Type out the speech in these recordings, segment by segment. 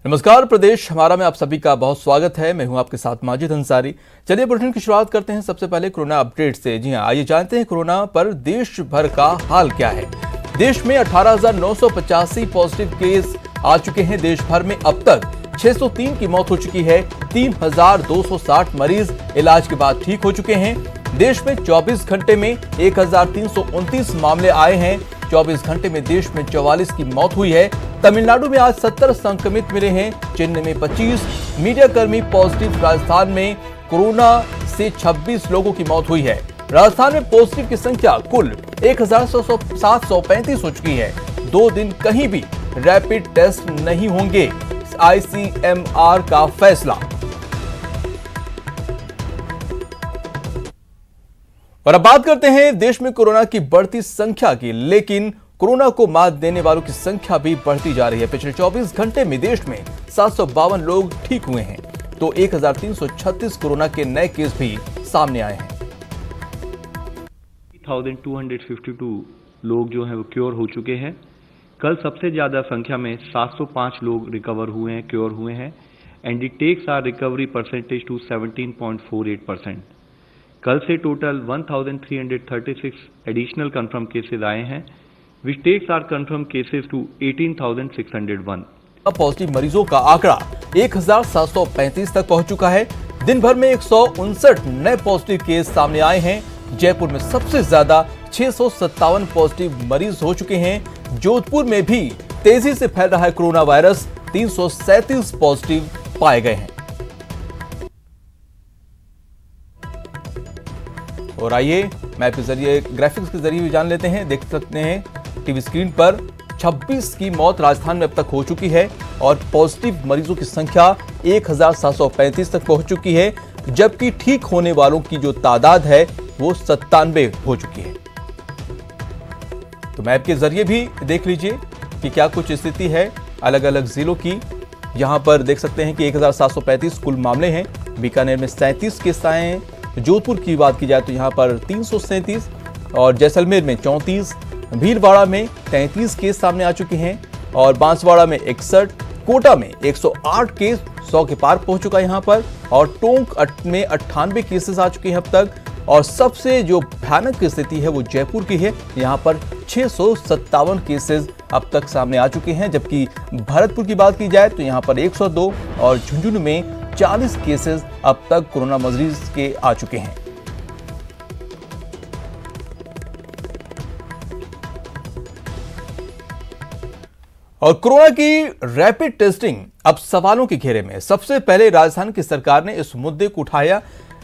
नमस्कार प्रदेश हमारा में आप सभी का बहुत स्वागत है। मैं हूं आपके साथ माजिद अंसारी। चलिए बुलेटिन की शुरुआत करते हैं सबसे पहले कोरोना अपडेट से। जी हां, आइए जानते हैं कोरोना पर देश भर का हाल क्या है। देश में 18,985 पॉजिटिव केस आ चुके हैं। देश भर में अब तक 603 की मौत हो चुकी है। 3,260 मरीज इलाज के बाद ठीक हो चुके हैं। देश में 24 घंटे में 1,329 मामले आए हैं। 24 घंटे में देश में 44 की मौत हुई है। तमिलनाडु में आज 70 संक्रमित मिले हैं। चेन्नई में 25, मीडियाकर्मी पॉजिटिव। राजस्थान में कोरोना से 26 लोगों की मौत हुई है। राजस्थान में पॉजिटिव की संख्या कुल 1,735 हो चुकी है। 2 दिन कहीं भी रैपिड टेस्ट नहीं होंगे, आईसीएमआर का फैसला। और अब बात करते हैं देश में कोरोना की बढ़ती संख्या की। लेकिन कोरोना को मात देने वालों की संख्या भी बढ़ती जा रही है। पिछले 24 घंटे में देश में 752 लोग ठीक हुए हैं, तो 1,336 कोरोना के नए केस भी सामने आए हैं। 3,252 लोग जो हैं वो क्योर हो चुके हैं। कल सबसे ज्यादा संख्या में 705 लोग रिकवर हुए हैं, क्योर हुए हैं, and it takes our recovery percentage to 17.48%। कल से टोटल 1,336 एडिशनल कंफर्म केसेस आए हैं, which takes our confirmed cases to 18,601। Positive मरीजों का आंकड़ा 1,735 तक पहुंच चुका है। दिन भर में 159 नए पॉजिटिव केस सामने आए हैं। जयपुर में सबसे ज्यादा 657 पॉजिटिव मरीज हो चुके हैं। जोधपुर में भी तेजी से फैल रहा है कोरोना वायरस। 337 पॉजिटिव पाए गए हैं। और आइए मैप के जरिए, ग्राफिक्स के जरिए भी जान लेते हैं। देख सकते हैं टीवी स्क्रीन पर 26 की मौत राजस्थान में अब तक हो चुकी है और पॉजिटिव मरीजों की संख्या 1,735 तक पहुंच चुकी है, जबकि ठीक होने वालों की जो तादाद है वो 97 हो चुकी है। तो मैप के जरिए भी देख लीजिए कि क्या कुछ स्थिति है अलग अलग जिलों की। यहां पर देख सकते हैं कि 1,735 कुल मामले हैं। बीकानेर में 37 केस आए हैं। जोधपुर की बात की जाए तो यहां पर 337 और जैसलमेर में 34, भीलवाड़ा में 33 केस सामने आ चुके हैं और बांसवाड़ा में 61, कोटा में 108 केस 100 के पार पहुंच चुका है यहां पर, और टोंक में 98 केसेस आ चुके हैं अब तक। और सबसे जो भयानक स्थिति है वो जयपुर की है। यहां पर 657 केसेस अब तक सामने आ चुके हैं, जबकि भरतपुर की बात की जाए तो यहां पर 102 और झुंझुनू में 40 केसेस अब तक कोरोना मरीज के आ चुके हैं। और कोरोना की रैपिड टेस्टिंग अब सवालों के घेरे में। सबसे पहले राजस्थान की सरकार ने इस मुद्दे को उठाया।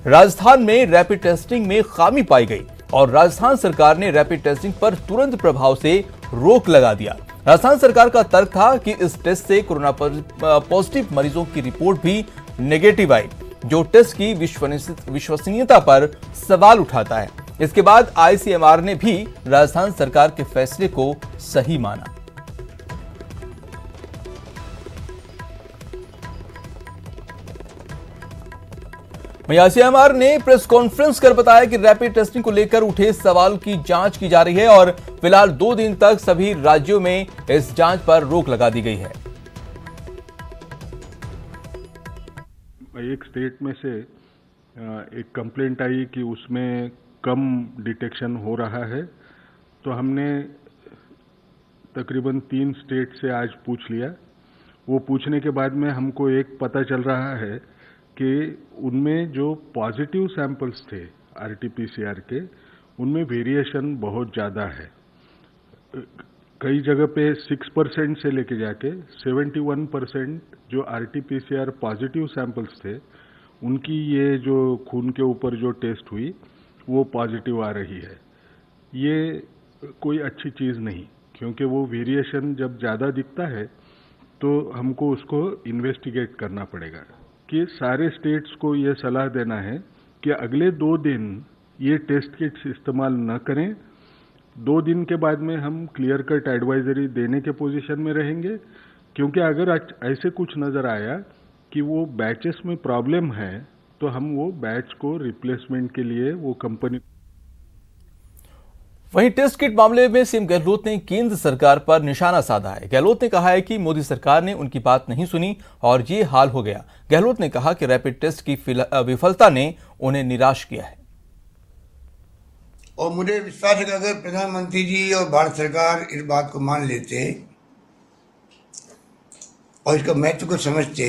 राजस्थान में रैपिड टेस्टिंग में खामी पाई गई और राजस्थान सरकार ने रैपिड टेस्टिंग पर तुरंत प्रभाव से रोक लगा दिया। राजस्थान सरकार का तर्क था कि इस टेस्ट से कोरोना पॉजिटिव मरीजों की रिपोर्ट भी नेगेटिव आई, जो टेस्ट की विश्वसनीयता पर सवाल उठाता है। इसके बाद आईसीएमआर ने भी राजस्थान सरकार के फैसले को सही माना। आईसीएमआर ने प्रेस कॉन्फ्रेंस कर बताया कि रैपिड टेस्टिंग को लेकर उठे सवाल की जांच की जा रही है और फिलहाल 2 दिन तक सभी राज्यों में इस जांच पर रोक लगा दी गई है। एक स्टेट में से एक कंप्लेंट आई कि उसमें कम डिटेक्शन हो रहा है, तो हमने तकरीबन 3 स्टेट से आज पूछ लिया। वो पूछने के बाद में हमको एक पता चल रहा है कि उनमें जो पॉजिटिव सैंपल्स थे आरटीपीसीआर के, उनमें वेरिएशन बहुत ज़्यादा है। कई जगह पे 6% से लेके जाके 71% जो आरटीपीसीआर पॉजिटिव सैंपल्स थे, उनकी ये जो खून के ऊपर जो टेस्ट हुई वो पॉजिटिव आ रही है। ये कोई अच्छी चीज़ नहीं, क्योंकि वो वेरिएशन जब ज़्यादा दिखता है तो हमको उसको इन्वेस्टिगेट करना पड़ेगा। कि सारे स्टेट्स को ये सलाह देना है कि अगले 2 दिन ये टेस्ट किट्स इस्तेमाल न करें। 2 दिन के बाद में हम क्लियर कट एडवाइजरी देने के पोजीशन में रहेंगे, क्योंकि अगर ऐसे कुछ नज़र आया कि वो बैचेस में प्रॉब्लम है तो हम वो बैच को रिप्लेसमेंट के लिए वो कंपनी वहीं टेस्ट किट मामले में सीएम गहलोत ने केंद्र सरकार पर निशाना साधा है। गहलोत ने कहा है कि मोदी सरकार ने उनकी बात नहीं सुनी और ये हाल हो गया। गहलोत ने कहा कि रैपिड टेस्ट की विफलता ने उन्हें निराश किया है। और मुझे विश्वास है कि अगर प्रधानमंत्री जी और भारत सरकार इस बात को मान लेते और इसका महत्व को समझते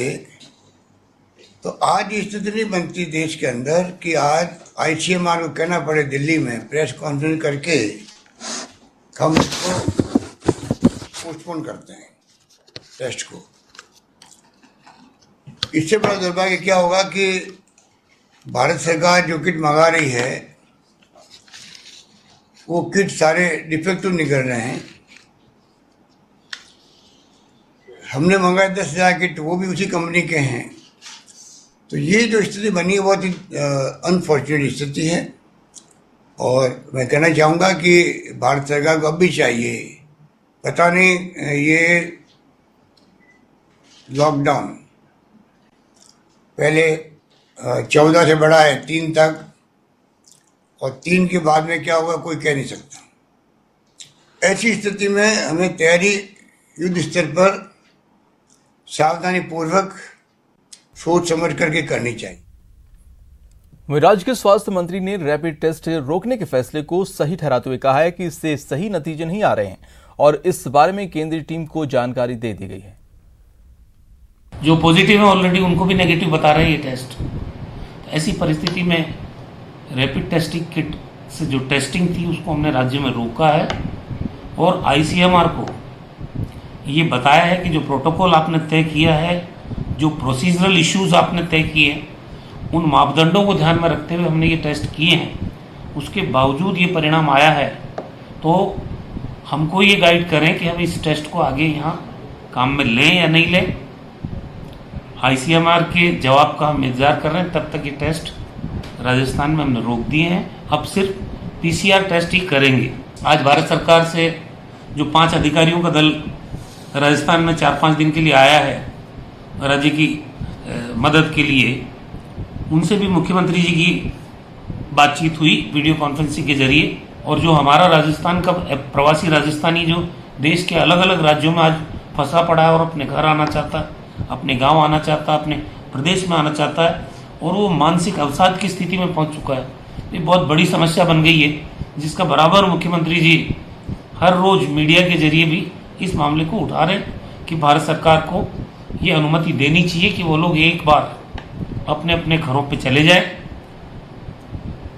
तो आज ये स्थिति नहीं बनती देश के अंदर कि आज ICMR को कहना पड़े दिल्ली में प्रेस कॉन्फ्रेंस करके हम इसको पोस्टपोन करते हैं टेस्ट को। इससे बड़ा दुर्भाग्य क्या होगा कि भारत सरकार जो किट मंगा रही है वो किट सारे डिफेक्टिव निकल रहे हैं। हमने मंगाए 10,000 किट, वो भी उसी कंपनी के हैं। तो ये जो स्थिति बनी है बहुत ही अनफॉर्चुनेट स्थिति है और मैं कहना चाहूँगा कि भारत सरकार को अब भी चाहिए, पता नहीं ये लॉकडाउन पहले 14 से बढ़ा है 3 तक और 3 के बाद में क्या होगा कोई कह नहीं सकता। ऐसी स्थिति में हमें तैयारी युद्ध स्तर पर सावधानी पूर्वक सोच समझ करके करनी चाहिए। वहीं राज्य के स्वास्थ्य मंत्री ने रैपिड टेस्ट रोकने के फैसले को सही ठहराते हुए कहा है कि इससे सही नतीजे नहीं आ रहे हैं और इस बारे में केंद्रीय टीम को जानकारी दे दी गई है। जो पॉजिटिव है ऑलरेडी उनको भी नेगेटिव बता रहे हैं ये टेस्ट। ऐसी परिस्थिति में रैपिड टेस्टिंग किट से जो टेस्टिंग थी उसको हमने राज्य में रोका है और ICMR को ये बताया है कि जो प्रोटोकॉल आपने तय किया है, जो प्रोसीजरल इश्यूज आपने तय किए, उन मापदंडों को ध्यान में रखते हुए हमने ये टेस्ट किए हैं। उसके बावजूद ये परिणाम आया है तो हमको ये गाइड करें कि हम इस टेस्ट को आगे यहाँ काम में लें या नहीं लें। ICMR के जवाब का हम इंतजार कर रहे हैं। तब तक ये टेस्ट राजस्थान में हमने रोक दिए हैं। अब सिर्फ PCR टेस्ट ही करेंगे। आज भारत सरकार से जो 5 अधिकारियों का दल राजस्थान में 4-5 दिन के लिए आया है राज्य की मदद के लिए, उनसे भी मुख्यमंत्री जी की बातचीत हुई वीडियो कॉन्फ्रेंसिंग के जरिए। और जो हमारा राजस्थान का प्रवासी राजस्थानी जो देश के अलग अलग राज्यों में आज फंसा पड़ा है और अपने घर आना चाहता है, अपने गांव आना चाहता है, अपने प्रदेश में आना चाहता है और वो मानसिक अवसाद की स्थिति में पहुंच चुका है। ये बहुत बड़ी समस्या बन गई है जिसका बराबर मुख्यमंत्री जी हर रोज मीडिया के जरिए भी इस मामले को उठा रहे हैं कि भारत सरकार को ये अनुमति देनी चाहिए कि वो लोग एक बार अपने अपने घरों पे चले जाएं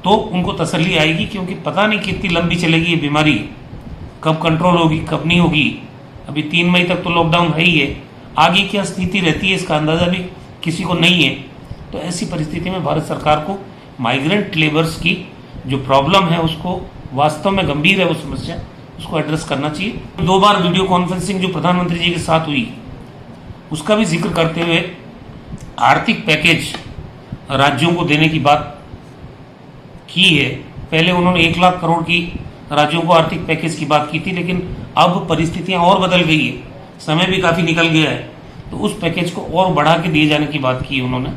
तो उनको तसल्ली आएगी, क्योंकि पता नहीं कितनी लंबी चलेगी ये बीमारी, कब कंट्रोल होगी कब नहीं होगी। अभी 3 मई तक तो लॉकडाउन है ही है, आगे क्या स्थिति रहती है इसका अंदाजा भी किसी को नहीं है। तो ऐसी परिस्थिति में भारत सरकार को माइग्रेंट लेबर्स की जो प्रॉब्लम है उसको वास्तव में गंभीर है वो समस्या, उसको एड्रेस करना चाहिए। 2 बार वीडियो कॉन्फ्रेंसिंग जो प्रधानमंत्री जी के साथ हुई उसका भी जिक्र करते हुए आर्थिक पैकेज राज्यों को देने की बात की है। पहले उन्होंने 1 लाख करोड़ की राज्यों को आर्थिक पैकेज की बात की थी, लेकिन अब परिस्थितियां और बदल गई है, समय भी काफी निकल गया है, तो उस पैकेज को और बढ़ा के दिए जाने की बात की उन्होंने।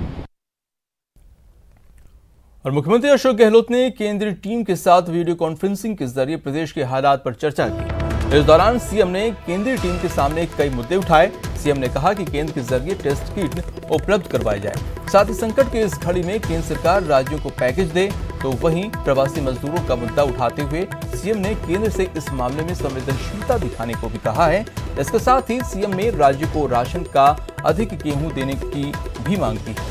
और मुख्यमंत्री अशोक गहलोत ने केंद्रीय टीम के साथ वीडियो कॉन्फ्रेंसिंग के जरिए प्रदेश के हालात पर चर्चा की। इस दौरान सीएम ने केंद्रीय टीम के सामने कई मुद्दे उठाए। सीएम ने कहा कि केंद्र के जरिए टेस्ट किट उपलब्ध करवाई जाए, साथ ही संकट के इस घड़ी में केंद्र सरकार राज्यों को पैकेज दे। तो वहीं प्रवासी मजदूरों का मुद्दा उठाते हुए सीएम ने केंद्र से इस मामले में संवेदनशीलता दिखाने को भी कहा है। इसके साथ ही सीएम ने राज्य को राशन का अधिक गेहूं देने की भी मांग की है।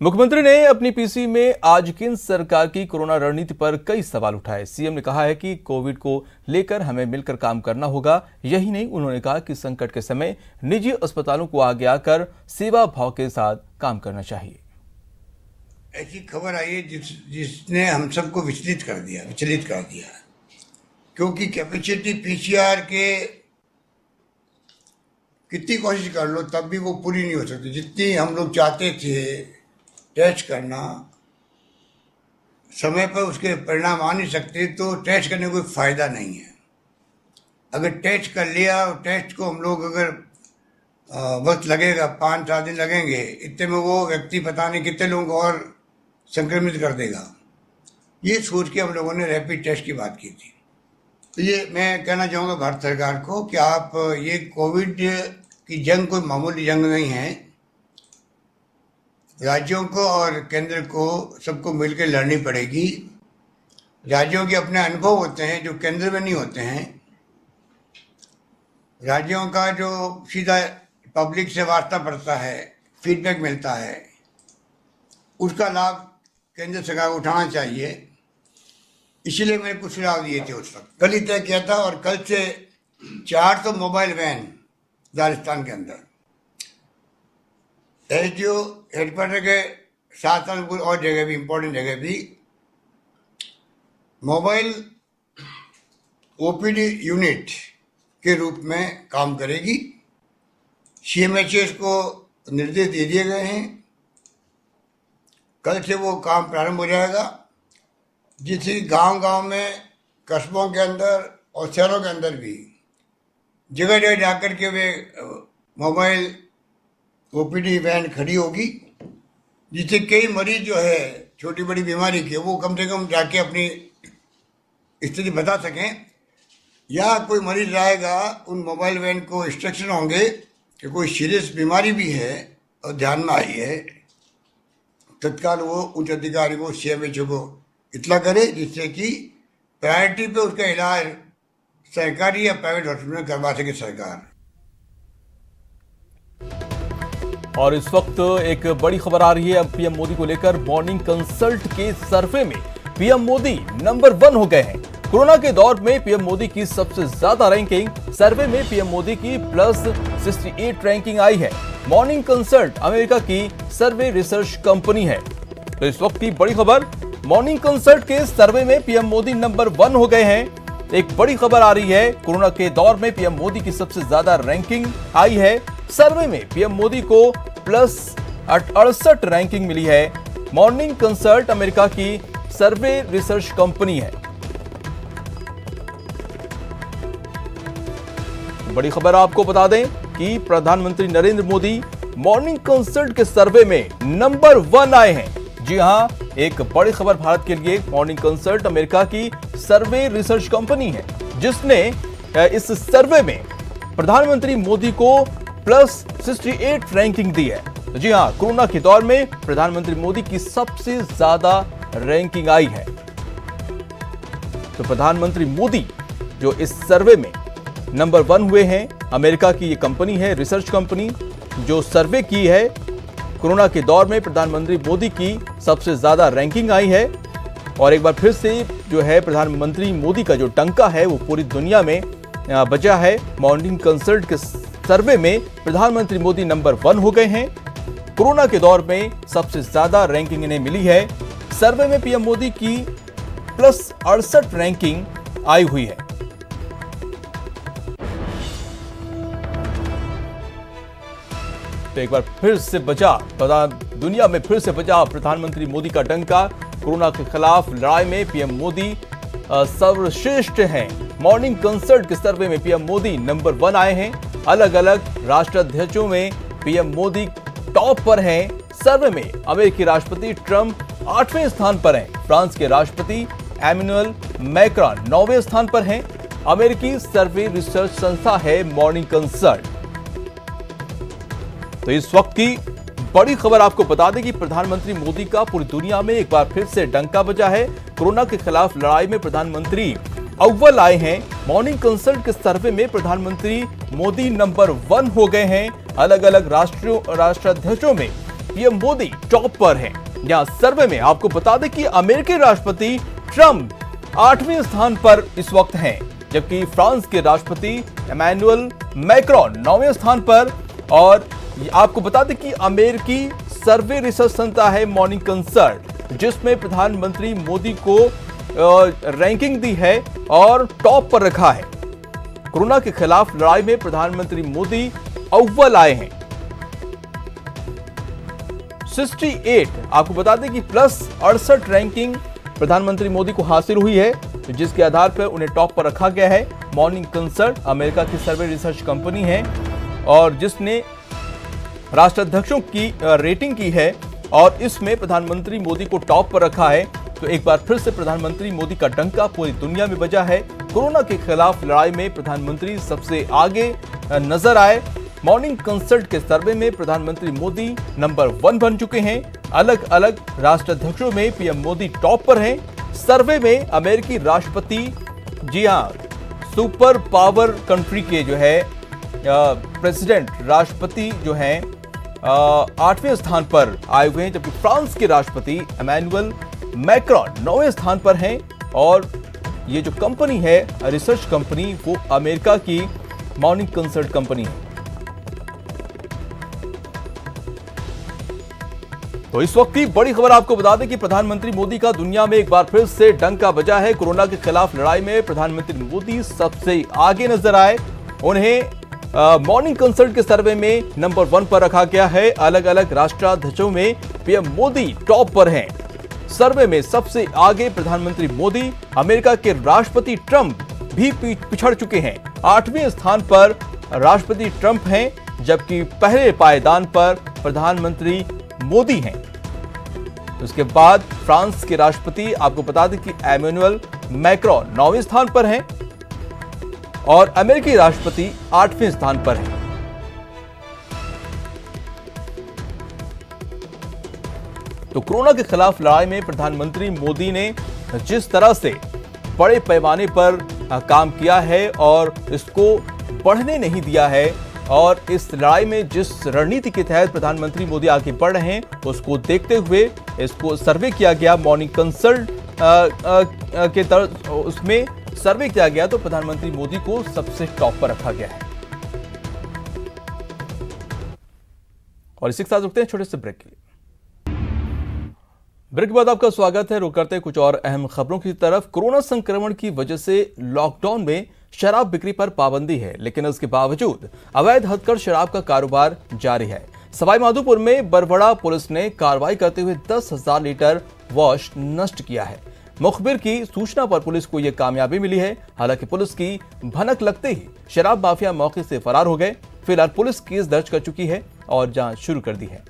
मुख्यमंत्री ने अपनी पीसी में आज केंद्र सरकार की कोरोना रणनीति पर कई सवाल उठाए। सीएम ने कहा है कि कोविड को लेकर हमें मिलकर काम करना होगा। यही नहीं, उन्होंने कहा कि संकट के समय निजी अस्पतालों को आगे आकर सेवा भाव के साथ काम करना चाहिए। ऐसी खबर आई है जिसने हम सबको विचलित कर दिया, क्योंकि कैपेसिटी PCR के कितनी कोशिश कर लो तब भी वो पूरी नहीं हो सकती। जितनी हम लोग चाहते थे टेस्ट करना, समय पर उसके परिणाम आ नहीं सकते, तो टेस्ट करने का कोई फायदा नहीं है। अगर टेस्ट कर लिया और टेस्ट को हम लोग अगर वक्त लगेगा 5-7 दिन लगेंगे, इतने में वो व्यक्ति पता नहीं कितने लोगों को और संक्रमित कर देगा। ये सोच के हम लोगों ने रैपिड टेस्ट की बात की थी। तो ये मैं कहना चाहूँगा भारत सरकार को कि आप ये कोविड की जंग कोई मामूली जंग नहीं है। राज्यों को और केंद्र को सबको मिलकर लड़नी पड़ेगी। राज्यों के अपने अनुभव होते हैं जो केंद्र में नहीं होते हैं। राज्यों का जो सीधा पब्लिक से वास्ता पड़ता है, फीडबैक मिलता है, उसका लाभ केंद्र सरकार को उठाना चाहिए। इसीलिए मैंने कुछ सुझाव दिए थे उस वक्त। कल ही तय किया था और कल से 400 मोबाइल वैन राजस्थान के अंदर एसडीओ हेडक्वार्टर के साथ साथ कुछ और जगह भी, इम्पोर्टेंट जगह भी मोबाइल ओपीडी यूनिट के रूप में काम करेगी। सीएमएचएस को निर्देश दे दिए गए हैं, कल से वो काम प्रारंभ हो जाएगा, जिससे गांव-गांव में, कस्बों के अंदर और शहरों के अंदर भी जगह जगह जाकर के वे मोबाइल ओपीडी वैन खड़ी होगी, जिससे कई मरीज जो है छोटी बड़ी बीमारी के वो कम से कम जाके अपनी स्थिति बता सकें। या कोई मरीज आएगा, उन मोबाइल वैन को इंस्ट्रक्शन होंगे कि कोई सीरियस बीमारी भी है और ध्यान में आई है, तत्काल वो उच्च अधिकारी को, सीएमएचओ को इतला करे, जिससे कि प्रायोरिटी पे उसका इलाज सरकारी या प्राइवेट हॉस्पिटल में करवा सके सरकार। और इस वक्त एक बड़ी खबर आ रही है अब पीएम मोदी को लेकर। मॉर्निंग कंसल्ट के सर्वे में पीएम मोदी नंबर 1 हो गए हैं। कोरोना के दौर में पीएम मोदी की सबसे ज्यादा रैंकिंग, सर्वे में पीएम मोदी की +68 रैंकिंग आई है। मॉर्निंग कंसल्ट अमेरिका की सर्वे रिसर्च कंपनी है। तो इस वक्त की बड़ी खबर, मॉर्निंग कंसल्ट के सर्वे में पीएम मोदी नंबर 1 हो गए हैं। एक बड़ी खबर आ रही है, कोरोना के दौर में पीएम मोदी की सबसे ज्यादा रैंकिंग आई है। सर्वे में पीएम मोदी को +68 रैंकिंग मिली है। मॉर्निंग कंसल्ट अमेरिका की सर्वे रिसर्च कंपनी है। बड़ी खबर आपको बता दें कि प्रधानमंत्री नरेंद्र मोदी मॉर्निंग कंसल्ट के सर्वे में नंबर 1 आए हैं। जी हां, एक बड़ी खबर भारत के लिए। मॉर्निंग कंसल्ट अमेरिका की सर्वे रिसर्च कंपनी है, जिसने इस सर्वे में प्रधानमंत्री मोदी को +68 रैंकिंग दी है। जी हां, कोरोना के दौर में प्रधानमंत्री मोदी की सबसे ज्यादा रैंकिंग आई है। तो प्रधानमंत्री मोदी जो इस सर्वे में नंबर 1 हुए हैं, अमेरिका की ये कंपनी है, रिसर्च कंपनी, जो सर्वे की है। कोरोना के दौर में प्रधानमंत्री मोदी की सबसे ज्यादा रैंकिंग आई है। और एक बार फिर से जो है प्रधानमंत्री मोदी का जो डंका है वो पूरी दुनिया में बजा है। मॉर्निंग कंसल्ट के सर्वे में प्रधानमंत्री मोदी नंबर 1 हो गए हैं। कोरोना के दौर में सबसे ज्यादा रैंकिंग इन्हें मिली है। सर्वे में पीएम मोदी की +68 रैंकिंग आई हुई है। तो एक बार फिर से बजा, दुनिया में फिर से बजा प्रधानमंत्री मोदी का डंका। कोरोना के खिलाफ लड़ाई में पीएम मोदी सर्वश्रेष्ठ हैं। मॉर्निंग कंसल्ट के सर्वे में पीएम मोदी नंबर 1 आए हैं। अलग अलग राष्ट्राध्यक्षों में पीएम मोदी टॉप पर हैं। सर्वे में अमेरिकी राष्ट्रपति ट्रंप 8वें स्थान पर हैं। फ्रांस के राष्ट्रपति एमेनुअल मैक्रॉन 9वें स्थान पर हैं। अमेरिकी सर्वे रिसर्च संस्था है मॉर्निंग कंसल्ट। तो इस वक्त की बड़ी खबर आपको बता दें कि प्रधानमंत्री मोदी का पूरी दुनिया में एक बार फिर से डंका बजा है। कोरोना के खिलाफ लड़ाई में प्रधानमंत्री अव्वल आए हैं। मॉर्निंग कंसल्ट के सर्वे में प्रधानमंत्री मोदी नंबर 1 हो गए हैं। अलग अलग राष्ट्राध्यक्षों में पीएम मोदी टॉप पर हैं। यहां सर्वे में आपको बता दें कि अमेरिकी राष्ट्रपति ट्रंप 8वें स्थान पर इस वक्त हैं, जबकि फ्रांस के राष्ट्रपति एमेनुअल मैक्रॉन 9वें स्थान पर। और आपको बता दें कि अमेरिकी सर्वे रिसर्च संस्था है मॉर्निंग कंसल्ट, जिसमें प्रधानमंत्री मोदी को रैंकिंग दी है और टॉप पर रखा है। कोरोना के खिलाफ लड़ाई में प्रधानमंत्री मोदी अव्वल आए हैं। 68 आपको बता दें कि +68 रैंकिंग प्रधानमंत्री मोदी को हासिल हुई है, जिसके आधार पर उन्हें टॉप पर रखा गया है। मॉर्निंग कंसल्ट अमेरिका की सर्वे रिसर्च कंपनी है और जिसने राष्ट्राध्यक्षों की रेटिंग की है और इसमें प्रधानमंत्री मोदी को टॉप पर रखा है। तो एक बार फिर से प्रधानमंत्री मोदी का डंका पूरी दुनिया में बजा है। कोरोना के खिलाफ लड़ाई में प्रधानमंत्री सबसे आगे नजर आए। मॉर्निंग कंसल्ट के सर्वे में प्रधानमंत्री मोदी नंबर 1 बन चुके हैं। अलग अलग राष्ट्राध्यक्षों में पीएम मोदी टॉप पर हैं। सर्वे में अमेरिकी राष्ट्रपति, जी हां, सुपर पावर कंट्री के जो है प्रेसिडेंट राष्ट्रपति जो हैं 8वें स्थान पर आए हुए हैं, जबकि फ्रांस के राष्ट्रपति इमैनुअल मैक्रॉन 9वें स्थान पर हैं। और ये जो कंपनी है रिसर्च कंपनी, वो अमेरिका की मॉर्निंग कंसल्ट कंपनी है। तो इस वक्त की बड़ी खबर आपको बता दें कि प्रधानमंत्री मोदी का दुनिया में एक बार फिर से डंका बजा है। कोरोना के खिलाफ लड़ाई में प्रधानमंत्री मोदी सबसे आगे नजर आए। उन्हें मॉर्निंग कंसल्ट के सर्वे में नंबर 1 पर रखा गया है। अलग अलग राष्ट्राध्यक्षों में पीएम मोदी टॉप पर हैं। सर्वे में सबसे आगे प्रधानमंत्री मोदी, अमेरिका के राष्ट्रपति ट्रंप भी पिछड़ चुके हैं। 8वें स्थान पर राष्ट्रपति ट्रंप हैं, जबकि पहले पायदान पर प्रधानमंत्री मोदी हैं। उसके बाद फ्रांस के राष्ट्रपति, आपको बता दें कि इमैनुअल मैक्रॉन 9वें स्थान पर हैं और अमेरिकी राष्ट्रपति 8वें स्थान पर हैं। तो कोरोना के खिलाफ लड़ाई में प्रधानमंत्री मोदी ने जिस तरह से बड़े पैमाने पर काम किया है और इसको बढ़ने नहीं दिया है, और इस लड़ाई में जिस रणनीति के तहत प्रधानमंत्री मोदी आगे बढ़ रहे हैं, उसको देखते हुए इसको सर्वे किया गया। मॉर्निंग कंसल्ट के तरफ उसमें सर्वे किया गया तो प्रधानमंत्री मोदी को सबसे टॉप पर रखा गया है। और इसी के साथ रुकते हैं छोटे से ब्रेक के लिए। ब्रेक के बाद आपका स्वागत है। रुक करते हैं कुछ और अहम खबरों की तरफ। कोरोना संक्रमण की वजह से लॉकडाउन में शराब बिक्री पर पाबंदी है, लेकिन इसके बावजूद अवैध हदकर शराब का कारोबार जारी है। सवाईमाधोपुर में बरबड़ा पुलिस ने कार्रवाई करते हुए 10,000 लीटर वॉश नष्ट किया है। मुखबिर की सूचना पर पुलिस को यह कामयाबी मिली है। हालांकि पुलिस की भनक लगते ही शराब माफिया मौके से फरार हो गए। फिलहाल पुलिस केस दर्ज कर चुकी है और जांच शुरू कर दी है।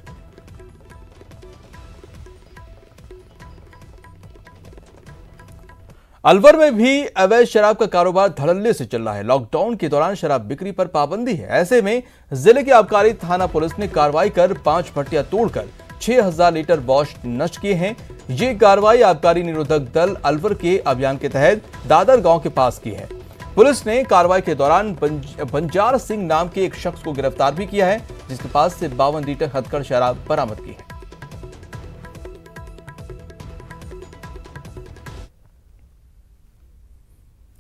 अलवर में भी अवैध शराब का कारोबार धड़ल्ले से चल रहा है। लॉकडाउन के दौरान शराब बिक्री पर पाबंदी है। ऐसे में जिले के आबकारी थाना पुलिस ने कार्रवाई कर 5 भट्टियां तोड़कर 6,000 लीटर वॉश नष्ट किए हैं। ये कार्रवाई आबकारी निरोधक दल अलवर के अभियान के तहत दादर गांव के पास की है। पुलिस ने कार्रवाई के दौरान बंजार सिंह नाम के एक शख्स को गिरफ्तार भी किया है, जिसके पास से 52 लीटर हदकर शराब बरामद की है।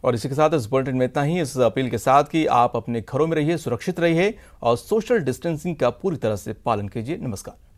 और इसी के साथ इस बुलेटिन में इतना ही। इस अपील के साथ कि आप अपने घरों में रहिए, सुरक्षित रहिए और सोशल डिस्टेंसिंग का पूरी तरह से पालन कीजिए। नमस्कार।